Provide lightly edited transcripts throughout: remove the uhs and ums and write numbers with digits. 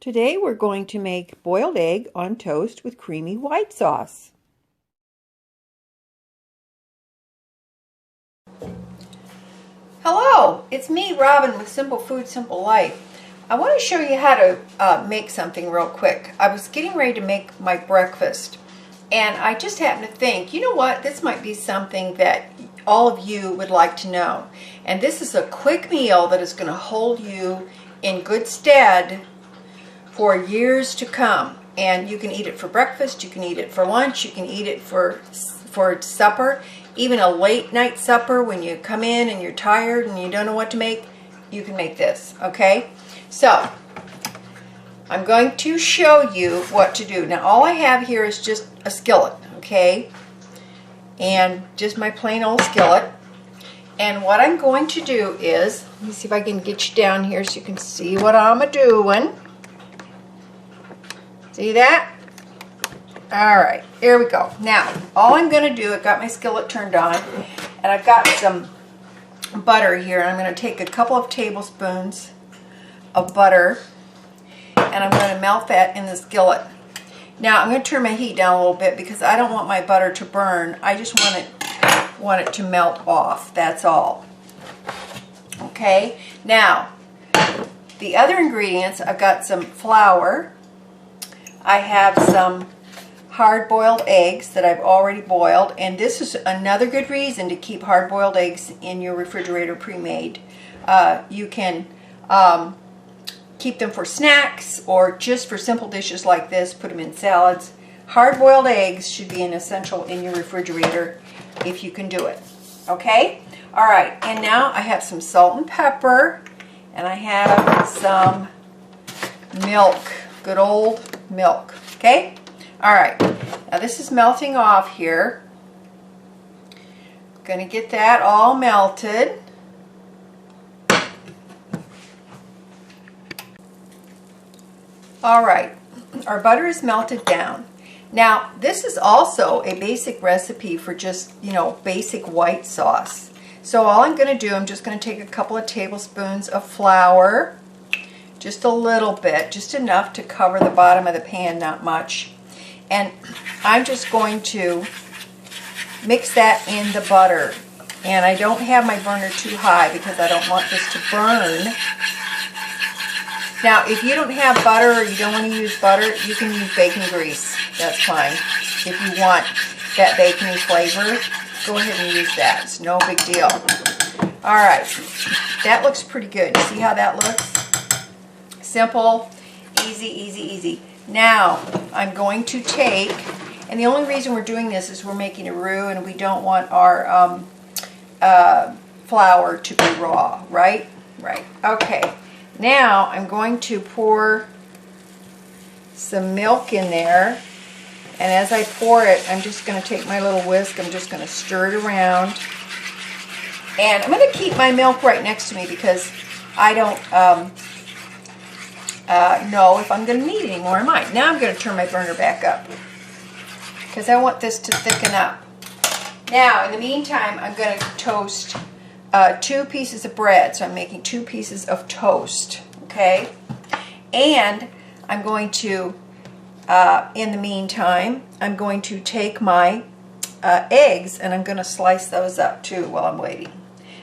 Today we're going to make boiled egg on toast with creamy white sauce. Hello, it's me, Robin, with Simple Food, Simple Life. I want to show you how to make something real quick. I was getting ready to make my breakfast, and I just happened to think, you know what, this might be something that all of you would like to know. And this is a quick meal that is going to hold you in good stead for years to come. And you can eat it for breakfast, you can eat it for lunch, you can eat it for supper, even a late night supper when you come in and you're tired and you don't know what to make, you can make this, okay? So, I'm going to show you what to do. Now all I have here is just a skillet, okay? And just my plain old skillet. And what I'm going to do is, let me see if I can get you down here so you can see what I'm a-doing. See that? Alright, here we go. Now, all I'm going to do, I've got my skillet turned on, and I've got some butter here. I'm going to take a couple of tablespoons of butter, and I'm going to melt that in the skillet. Now, I'm going to turn my heat down a little bit because I don't want my butter to burn. I just want it to melt off, that's all. Okay, now, the other ingredients, I've got some flour. I have some hard-boiled eggs that I've already boiled, and this is another good reason to keep hard-boiled eggs in your refrigerator pre-made. You can keep them for snacks or just for simple dishes like this, put them in salads. Hard-boiled eggs should be an essential in your refrigerator if you can do it. Okay? Alright, and now I have some salt and pepper, and I have some milk, good old milk. Okay? Alright, now this is melting off here. Going to get that all melted. Alright, our butter is melted down. Now, this is also a basic recipe for just, basic white sauce. So all I'm going to do, I'm just going to take a couple of tablespoons of flour, just a little bit, just enough to cover the bottom of the pan, not much. And I'm just going to mix that in the butter. And I don't have my burner too high because I don't want this to burn. Now, if you don't have butter or you don't want to use butter, you can use bacon grease. That's fine. If you want that bacony flavor, go ahead and use that. It's no big deal. Alright, that looks pretty good. See how that looks? Simple, easy, easy, easy. Now, I'm going to take, and the only reason we're doing this is we're making a roux and we don't want our flour to be raw, right? Right. Okay. Now, I'm going to pour some milk in there, and as I pour it, I'm just going to take my little whisk, I'm just going to stir it around, and I'm going to keep my milk right next to me because I don't know if I'm going to need any more. I might. Now I'm going to turn my burner back up because I want this to thicken up. Now, in the meantime, I'm going to toast 2 pieces of bread. So I'm making 2 pieces of toast. Okay? And I'm going to, in the meantime, I'm going to take my eggs and I'm going to slice those up too while I'm waiting.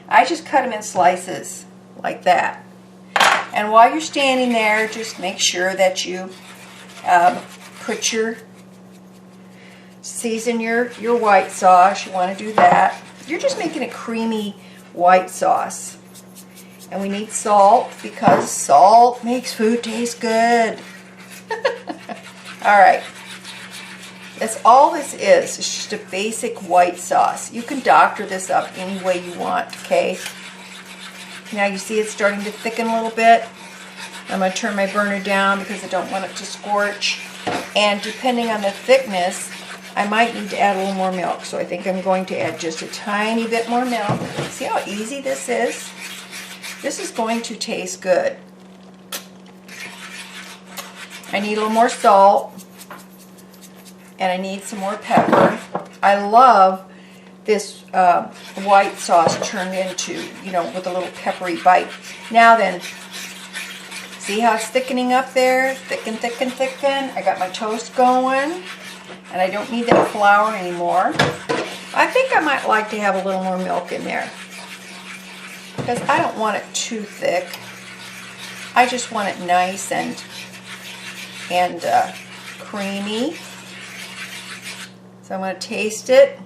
I just cut them in slices like that. And while you're standing there, just make sure that you season your white sauce. You want to do that. You're just making a creamy white sauce. And we need salt because salt makes food taste good. Alright. That's all this is. It's just a basic white sauce. You can doctor this up any way you want, okay? Now you see it's starting to thicken a little bit. I'm going to turn my burner down because I don't want it to scorch. And depending on the thickness, I might need to add a little more milk. So I think I'm going to add just a tiny bit more milk. See how easy this is? This is going to taste good. I need a little more salt. And I need some more pepper. I love this white sauce turned into, with a little peppery bite. Now then, See how it's thickening up there? Thicken, thicken, thicken. I got my toast going, and I don't need that flour anymore. I think I might like to have a little more milk in there because I don't want it too thick. I just want it nice and creamy. So I'm going to taste it.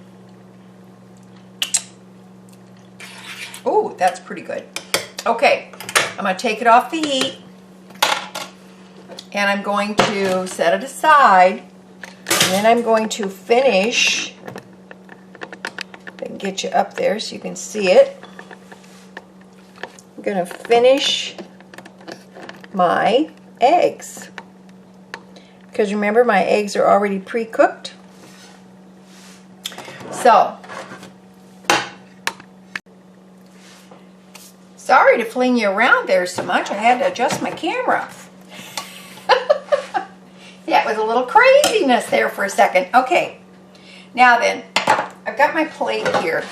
Oh, that's pretty good. Okay, I'm going to take it off the heat, and I'm going to set it aside, and then I'm going to finish. If I can get you up there so you can see it. I'm going to finish my eggs, because remember, my eggs are already pre-cooked. So, sorry to fling you around there so much. I had to adjust my camera. Yeah, it was a little craziness there for a second. Okay, now then, I've got my plate here,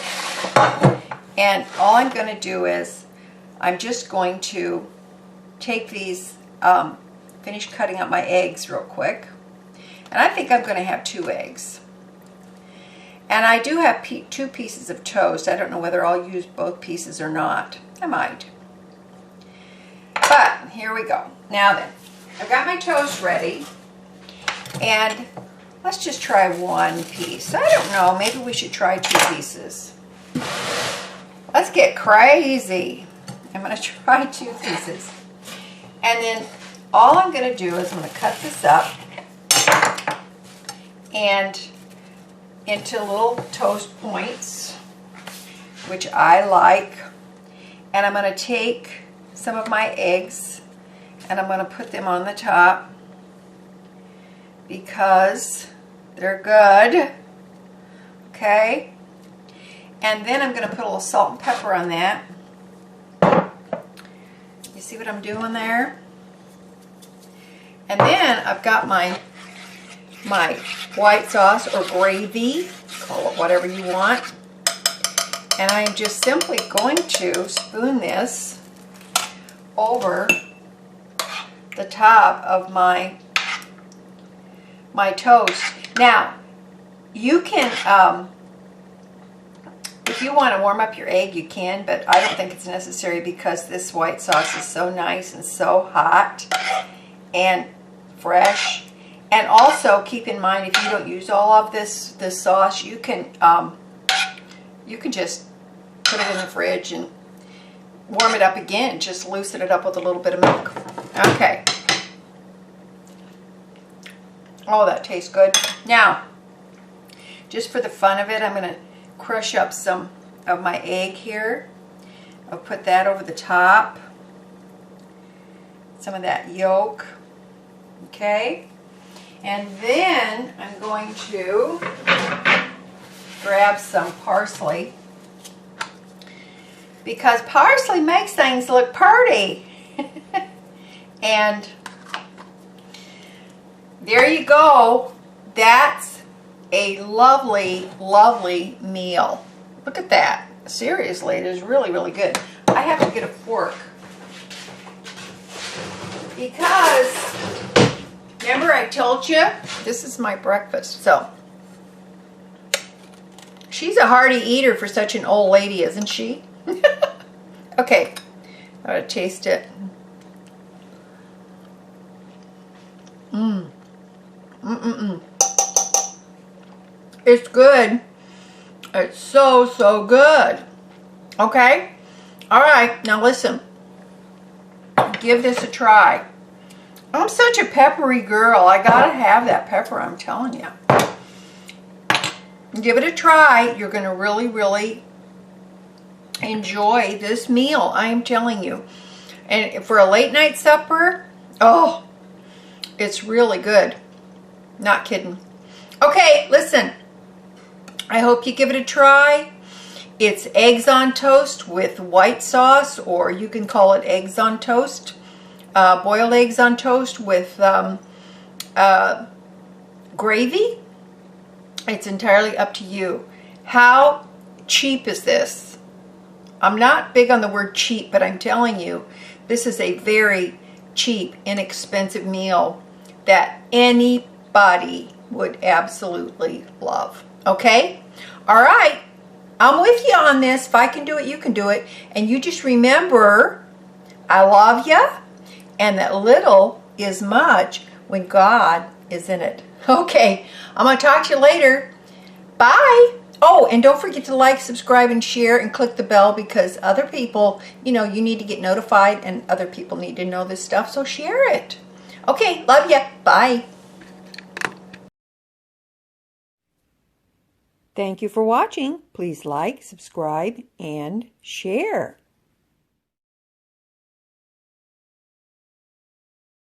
and all I'm going to do is I'm just going to take these, finish cutting up my eggs real quick, and I think I'm going to have 2 eggs. And I do have 2 pieces of toast. I don't know whether I'll use both pieces or not. I might. But here we go. Now then, I've got my toast ready. And let's just try 1 piece. I don't know. Maybe we should try 2 pieces. Let's get crazy. I'm going to try 2 pieces. And then all I'm going to do is I'm going to cut this up and into little toast points, which I like. And I'm going to take some of my eggs and I'm going to put them on the top because they're good. Okay. And then I'm going to put a little salt and pepper on that. You see what I'm doing there? And then I've got my white sauce or gravy, call it whatever you want. And I'm just simply going to spoon this over the top of my toast. Now, you can, if you want to warm up your egg, you can, but I don't think it's necessary because this white sauce is so nice and so hot and fresh. And also keep in mind, if you don't use all of this sauce, you can just put it in the fridge and warm it up again. Just loosen it up with a little bit of milk. Okay. Oh, that tastes good. Now, just for the fun of it, I'm going to crush up some of my egg here. I'll put that over the top. Some of that yolk. Okay. And then I'm going to grab some parsley, because parsley makes things look pretty. And there you go. That's a lovely, lovely meal. Look at that. Seriously, it is really, really good. I have to get a fork because remember I told you this is my breakfast. So she's a hearty eater for such an old lady, isn't she? Okay, I'm going to taste it. It's good. It's so, so good. Okay? Alright, now listen. Give this a try. I'm such a peppery girl. I gotta have that pepper, I'm telling you. Give it a try. You're going to really, really enjoy this meal. I am telling you. And for a late night supper, oh, it's really good. Not kidding. Okay, listen. I hope you give it a try. It's eggs on toast with white sauce, or you can call it eggs on toast. Boiled eggs on toast with gravy. It's entirely up to you. How cheap is this? I'm not big on the word cheap, but I'm telling you, this is a very cheap, inexpensive meal that anybody would absolutely love. Okay? All right. I'm with you on this. If I can do it, you can do it. And you just remember, I love you, and that little is much when God is in it. Okay, I'm going to talk to you later. Bye. Oh, and don't forget to like, subscribe, and share, and click the bell, because other people, you need to get notified, and other people need to know this stuff, so share it. Okay, love you. Bye. Thank you for watching. Please like, subscribe, and share.